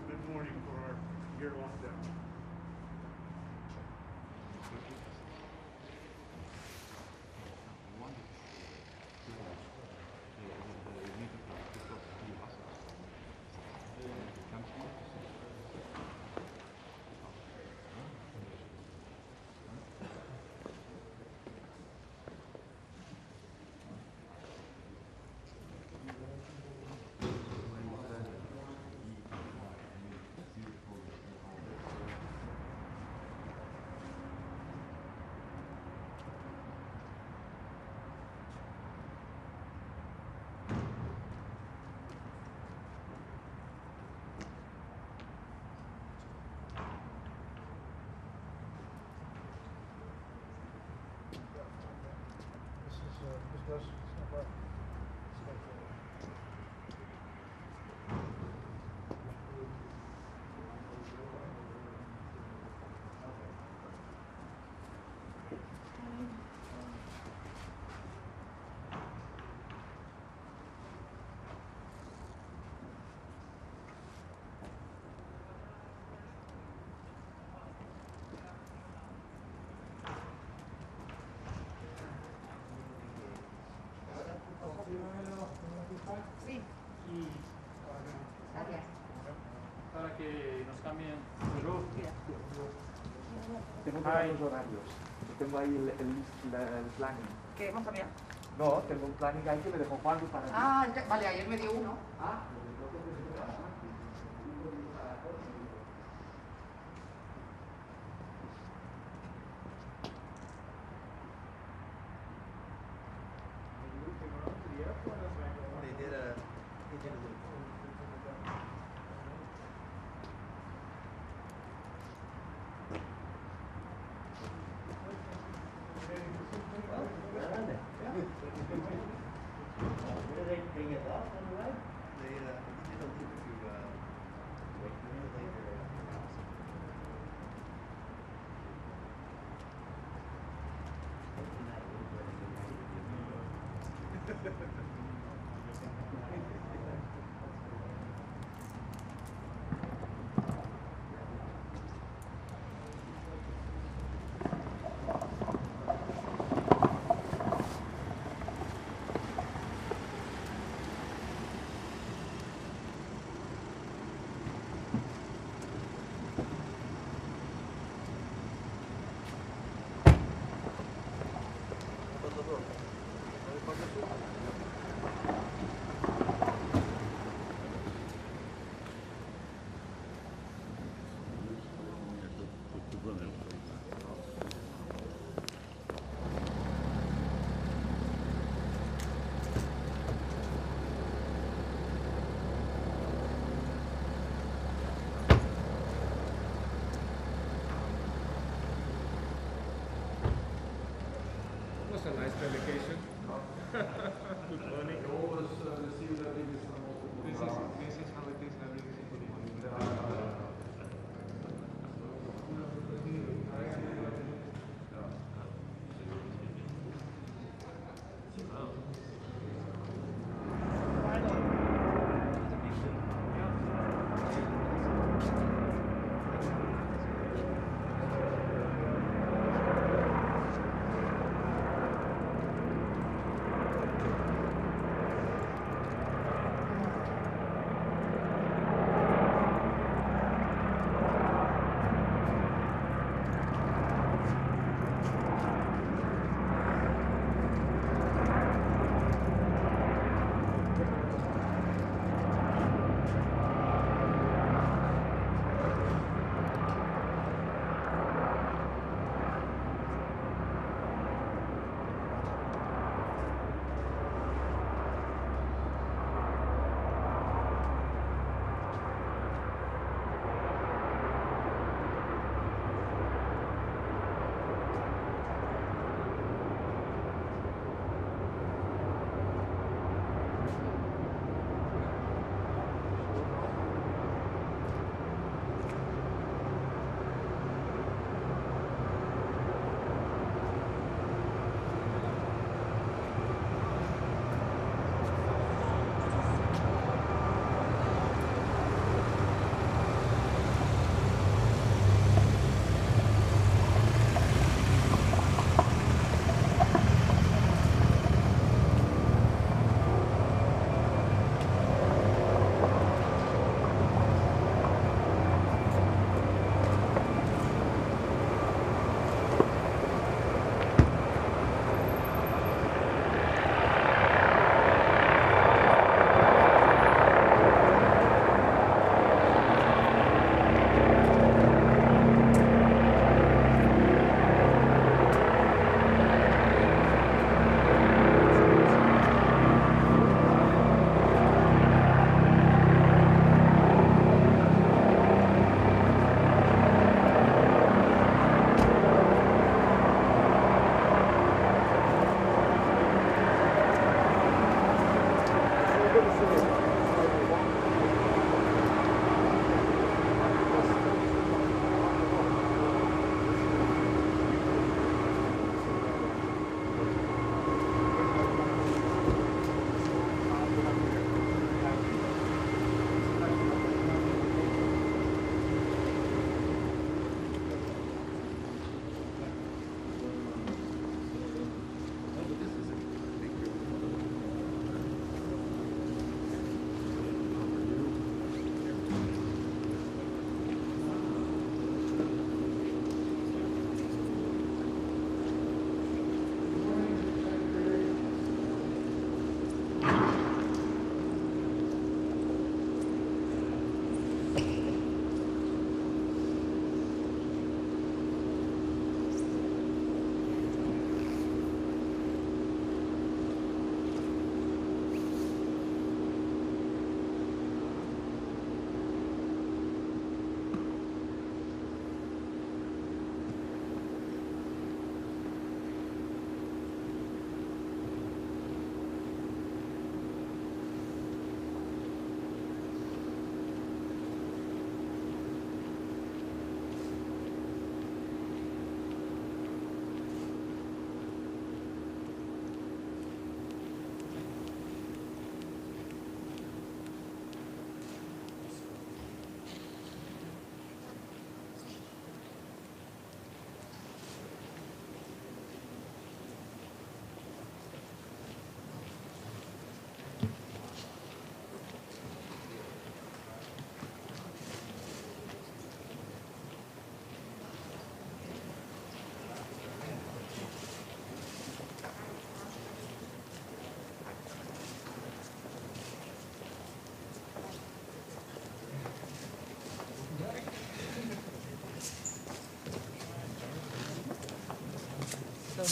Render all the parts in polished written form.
Good morning for our year lockdown. Sí. Gracias. Para que nos cambien. Tengo que dar los horarios. Tengo ahí el planning. ¿Qué hemos cambiado? No, tengo un planning ahí que me dejó Juan para ti. Ah, vale, ayer me dio uno. Ah, A nice delegation. Good morning. always receive that this is the most This is how it is every single morning.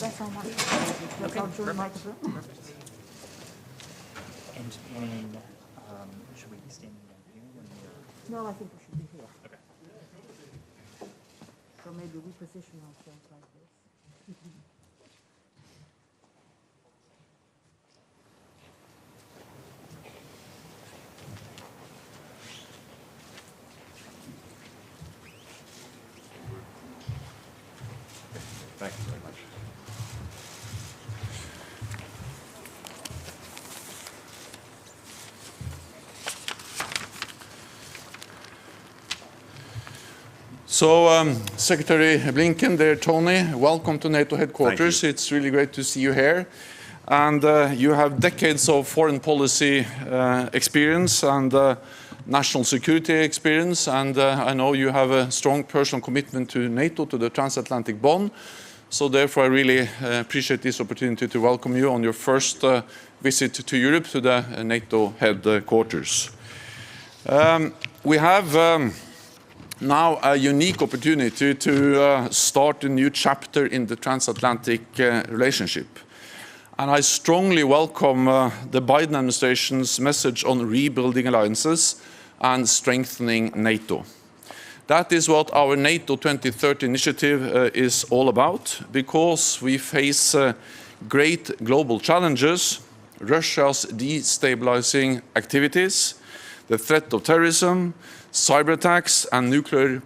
That's how much. Okay, I'll join perfect. microphone. And should we be standing down here when you're... No, I think we should be here. Okay. So maybe we position ourselves like this. Thank you very much. So, Secretary Blinken, dear Tony, welcome to NATO headquarters. Thank you. It's really great to see you here. And you have decades of foreign policy experience and national security experience. And I know you have a strong personal commitment to NATO, to the transatlantic bond. So therefore, I really appreciate this opportunity to welcome you on your first visit to Europe, to the NATO headquarters. We have now a unique opportunity to start a new chapter in the transatlantic relationship. And I strongly welcome the Biden administration's message on rebuilding alliances and strengthening NATO. That is what our NATO 2030 initiative is all about, because we face great global challenges: Russia's destabilizing activities, the threat of terrorism, cyber attacks and nuclear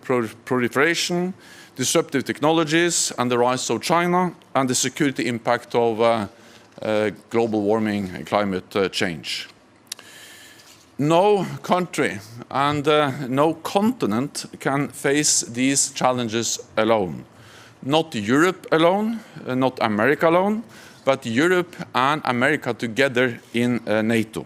proliferation, disruptive technologies and the rise of China, and the security impact of global warming and climate change. No country and no continent can face these challenges alone. Not Europe alone, not America alone, but Europe and America together in NATO.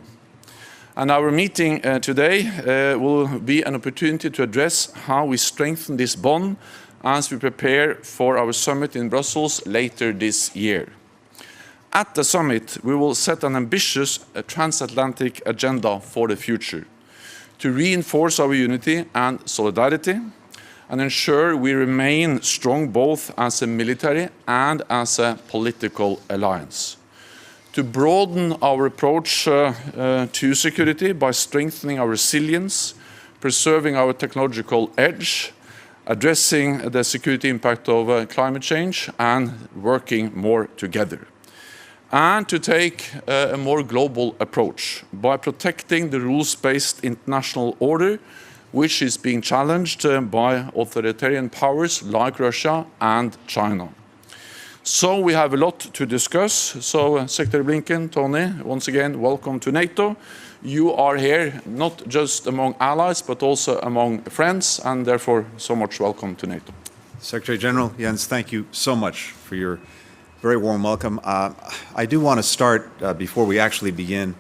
And our meeting today will be an opportunity to address how we strengthen this bond as we prepare for our summit in Brussels later this year. At the summit, we will set an ambitious transatlantic agenda for the future to reinforce our unity and solidarity and ensure we remain strong both as a military and as a political alliance. To broaden our approach to security by strengthening our resilience, preserving our technological edge, addressing the security impact of climate change, and working more together. And to take a more global approach by protecting the rules-based international order, which is being challenged by authoritarian powers like Russia and China. So we have a lot to discuss. So Secretary Blinken, Tony, once again, welcome to NATO. You are here not just among allies, but also among friends, and therefore so much welcome to NATO. Secretary General Jens, thank you so much for your very warm welcome. I do want to start, before we actually begin,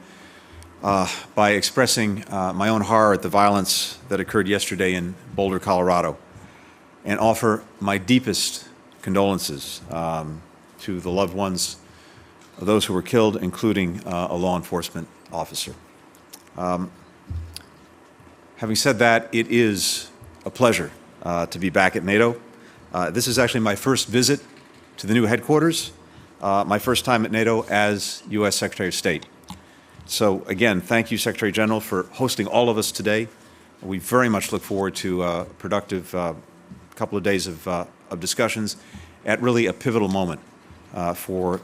by expressing my own horror at the violence that occurred yesterday in Boulder, Colorado, and offer my deepest condolences to the loved ones of those who were killed, including a law enforcement officer. Having said that, it is a pleasure to be back at NATO. This is actually my first visit to the new headquarters, my first time at NATO as U.S. Secretary of State. So again, thank you, Secretary General, for hosting all of us today. We very much look forward to a productive couple of days of discussions at really a pivotal moment for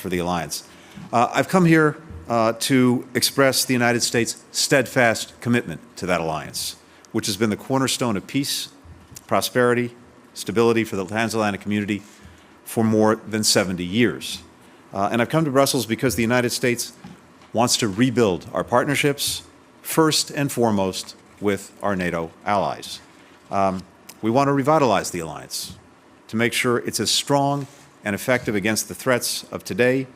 the alliance. I've come here to express the United States' steadfast commitment to that alliance, which has been the cornerstone of peace, prosperity, stability for the transatlantic community for more than 70 years. And I've come to Brussels because the United States wants to rebuild our partnerships, first and foremost with our NATO allies. We want to revitalize the alliance to make sure it's as strong and effective against the threats of today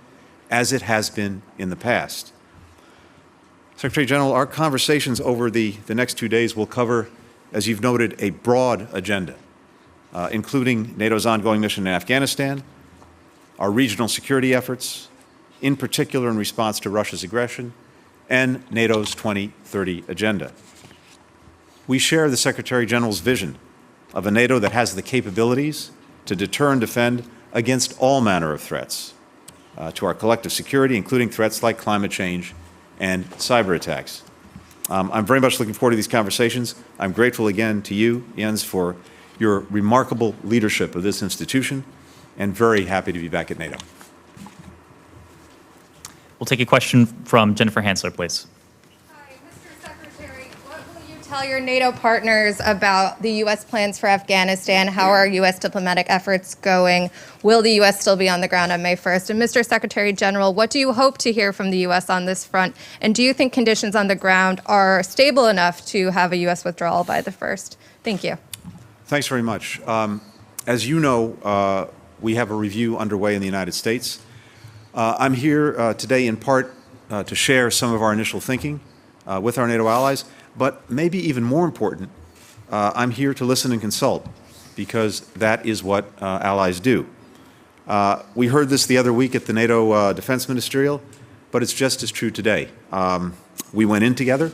as it has been in the past. Secretary General, our conversations over the next 2 days will cover, as you've noted, a broad agenda, including NATO's ongoing mission in Afghanistan, our regional security efforts, in particular in response to Russia's aggression, and NATO's 2030 agenda. We share the Secretary General's vision of a NATO that has the capabilities to deter and defend against all manner of threats to our collective security, including threats like climate change and cyber attacks. I'm very much looking forward to these conversations. I'm grateful again to you, Jens, for your remarkable leadership of this institution, and very happy to be back at NATO. We'll take a question from Jennifer Hansler, please. Hi, Mr. Secretary. What will you tell your NATO partners about the U.S. plans for Afghanistan? How are U.S. diplomatic efforts going? Will the U.S. still be on the ground on May 1st? And Mr. Secretary General, what do you hope to hear from the U.S. on this front? And do you think conditions on the ground are stable enough to have a U.S. withdrawal by the 1st? Thank you. Thanks very much. As you know, we have a review underway in the United States. I'm here today in part to share some of our initial thinking with our NATO allies, but maybe even more important, I'm here to listen and consult, because that is what allies do. We heard this the other week at the NATO Defense Ministerial, but it's just as true today. We went in together,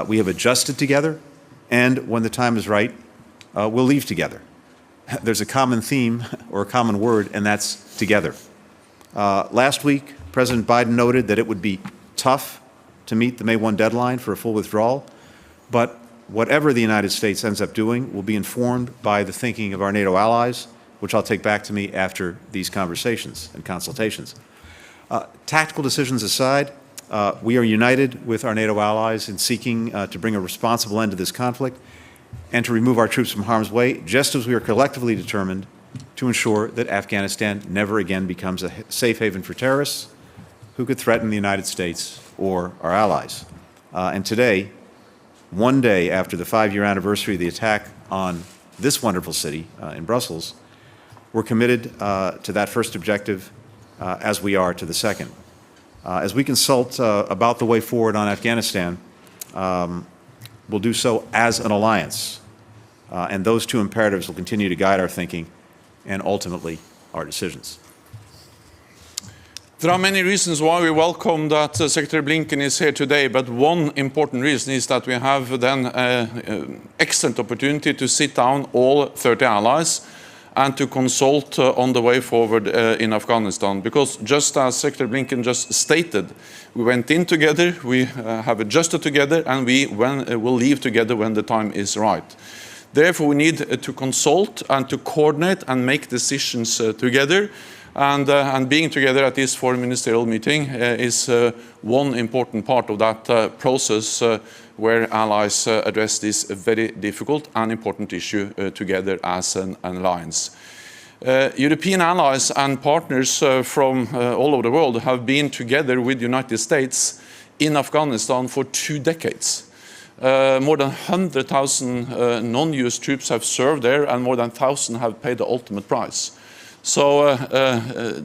we have adjusted together, and when the time is right, we'll leave together. There's a common theme or a common word, and that's together. Last week, President Biden noted that it would be tough to meet the May 1 deadline for a full withdrawal, but whatever the United States ends up doing will be informed by the thinking of our NATO allies, which I'll take back to me after these conversations and consultations. Tactical decisions aside, we are united with our NATO allies in seeking to bring a responsible end to this conflict and to remove our troops from harm's way, just as we are collectively determined to ensure that Afghanistan never again becomes a safe haven for terrorists who could threaten the United States or our allies. And today, one day after the 5-year anniversary of the attack on this wonderful city in Brussels, we're committed to that first objective as we are to the second. As we consult about the way forward on Afghanistan, we'll do so as an alliance. And those two imperatives will continue to guide our thinking and ultimately our decisions. There are many reasons why we welcome that Secretary Blinken is here today, but one important reason is that we have then an excellent opportunity to sit down all 30 allies and to consult on the way forward in Afghanistan. Because just as Secretary Blinken just stated, we went in together, we have adjusted together, and we will leave together when the time is right. Therefore, we need to consult and to coordinate and make decisions together. And being together at this foreign ministerial meeting is one important part of that process where allies address this very difficult and important issue together as an alliance. European allies and partners from all over the world have been together with the United States in Afghanistan for 2 decades. More than 100,000 non-US troops have served there, and more than 1,000 have paid the ultimate price. So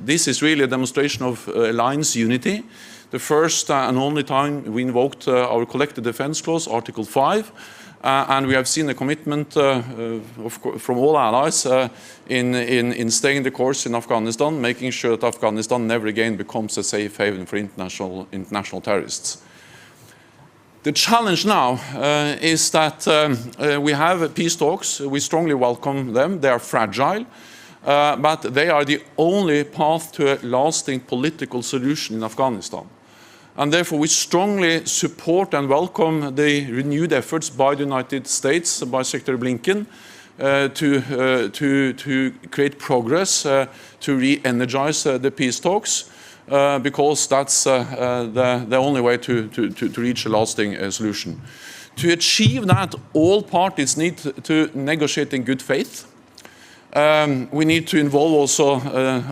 this is really a demonstration of alliance unity. The first and only time we invoked our collective defense clause, Article 5, and we have seen a commitment from all allies in staying the course in Afghanistan, making sure that Afghanistan never again becomes a safe haven for international terrorists. The challenge now is that we have peace talks. We strongly welcome them. They are fragile. But they are the only path to a lasting political solution in Afghanistan. And therefore, we strongly support and welcome the renewed efforts by the United States, by Secretary Blinken, to create progress, to re-energize the peace talks, because that's the only way to reach a lasting solution. To achieve that, all parties need to negotiate in good faith. We need to involve also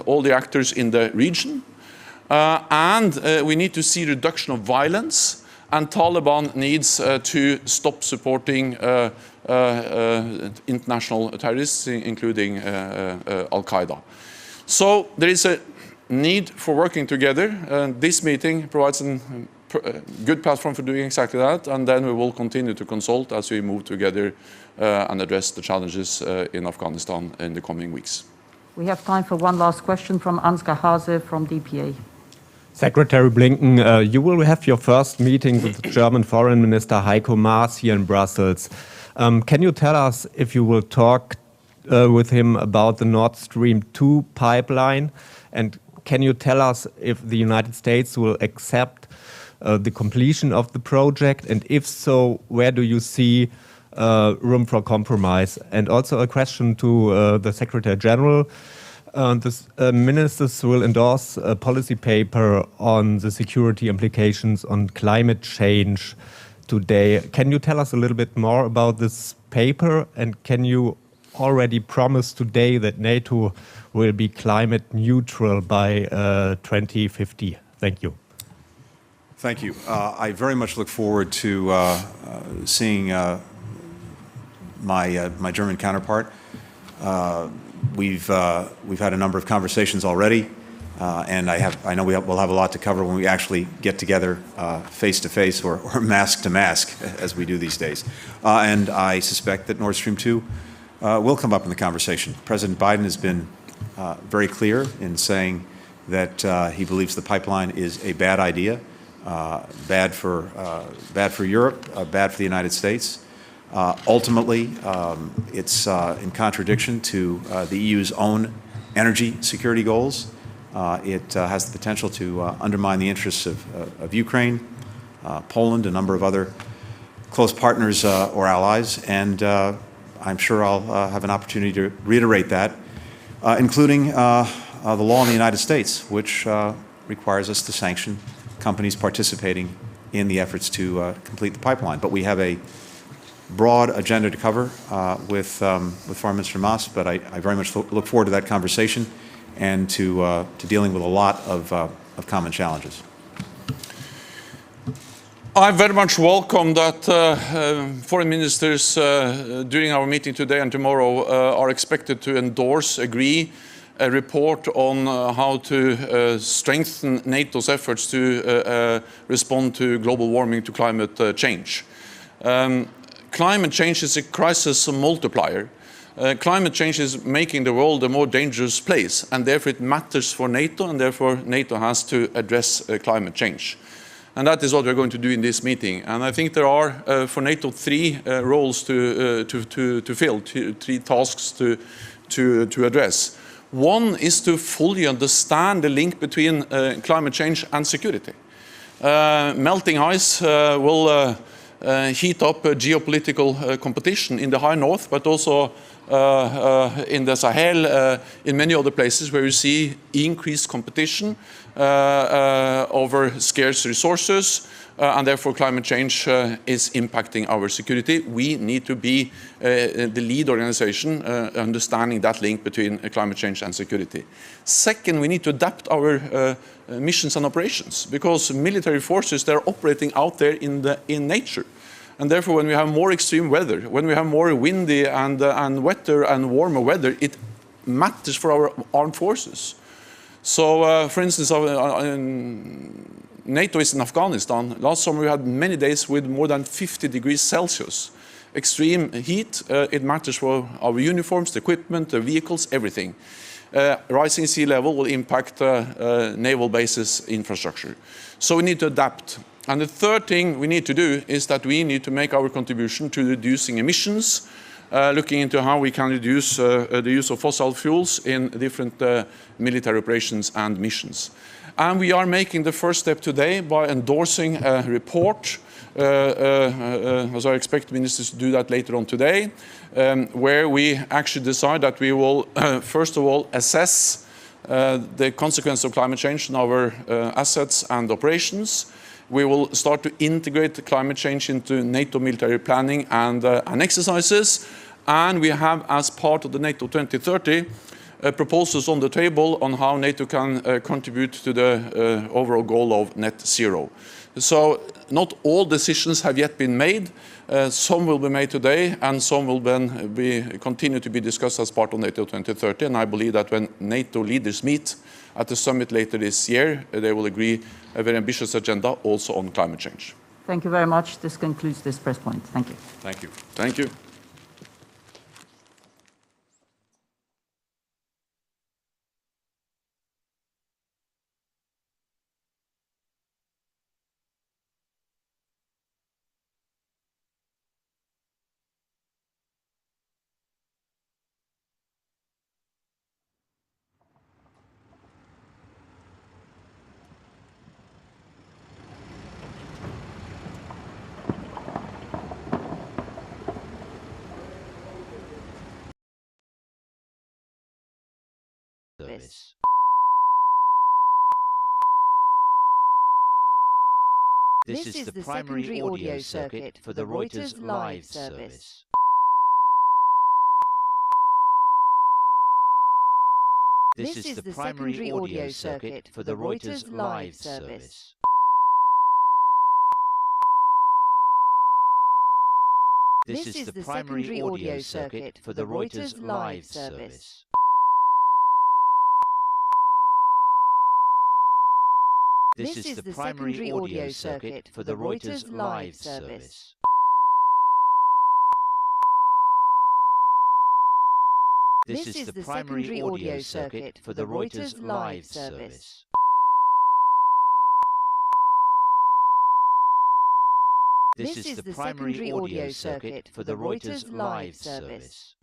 all the actors in the region. And we need to see reduction of violence. And Taliban needs to stop supporting international terrorists, including Al-Qaeda. So there is a need for working together. This meeting provides a good platform for doing exactly that. And then we will continue to consult as we move together and address the challenges in Afghanistan in the coming weeks. We have time for one last question from Ansgar Hase from DPA. Secretary Blinken, you will have your first meeting with German Foreign Minister Heiko Maas here in Brussels. Can you tell us if you will talk with him about the Nord Stream 2 pipeline? And can you tell us if the United States will accept the completion of the project? And if so, where do you see room for compromise? And also a question to the Secretary General. The ministers will endorse a policy paper on the security implications on climate change today. Can you tell us a little bit more about this paper? And can you already promise today that NATO will be climate neutral by 2050? Thank you. Thank you. I very much look forward to seeing my German counterpart. We've had a number of conversations already, and I know we'll have a lot to cover when we actually get together face to face or mask to mask, as we do these days. And I suspect that Nord Stream 2 will come up in the conversation. President Biden has been very clear in saying that he believes the pipeline is a bad idea, bad for Europe, bad for the United States. Ultimately, it's in contradiction to the EU's own energy security goals. It has the potential to undermine the interests of Ukraine, Poland, a number of other close partners or allies, and I'm sure I'll have an opportunity to reiterate that, including the law in the United States, which requires us to sanction companies participating in the efforts to complete the pipeline. But we have a broad agenda to cover with Foreign Minister Mas, but I very much look forward to that conversation and to dealing with a lot of common challenges. I very much welcome that foreign ministers during our meeting today and tomorrow are expected to agree a report on how to strengthen NATO's efforts to respond to global warming, to climate change. Climate change is a crisis multiplier. Climate change is making the world a more dangerous place, and therefore it matters for NATO, and therefore NATO has to address climate change. And that is what we're going to do in this meeting. And I think there are, for NATO, three roles to fill, three tasks to address. One is to fully understand the link between climate change and security. Melting ice will heat up geopolitical competition in the high north, but also in the Sahel, in many other places where we see increased competition over scarce resources, and therefore climate change is impacting our security. We need to be the lead organization understanding that link between climate change and security. Second, we need to adapt our missions and operations, because military forces, they're operating out there in nature. And therefore, when we have more extreme weather, when we have more windy and wetter and warmer weather, it matters for our armed forces. So, for instance, NATO is in Afghanistan. Last summer we had many days with more than 50 degrees Celsius. Extreme heat, it matters for our uniforms, the equipment, the vehicles, everything. Rising sea level will impact naval bases infrastructure. So we need to adapt. And the third thing we need to do is that we need to make our contribution to reducing emissions, looking into how we can reduce the use of fossil fuels in different military operations and missions. And we are making the first step today by endorsing a report, as I expect ministers to do that later on today, where we actually decide that we will, first of all, assess the consequence of climate change on our assets and operations. We will start to integrate climate change into NATO military planning and exercises. And we have, as part of the NATO 2030, proposals on the table on how NATO can contribute to the overall goal of net zero. So not all decisions have yet been made. Some will be made today, and some will then continue to be discussed as part of NATO 2030. And I believe that when NATO leaders meet at the summit later this year, they will agree a very ambitious agenda also on climate change. Thank you very much. This concludes this press point. Thank you. Thank you. Thank you. service. This is the primary audio circuit for the Reuters live service. This is the primary audio circuit for the Reuters live service. This is the primary audio circuit for the Reuters live service. This is the primary audio circuit for the Reuters live service. This is the primary audio circuit for the Reuters live service. This is the primary audio circuit for the Reuters live service.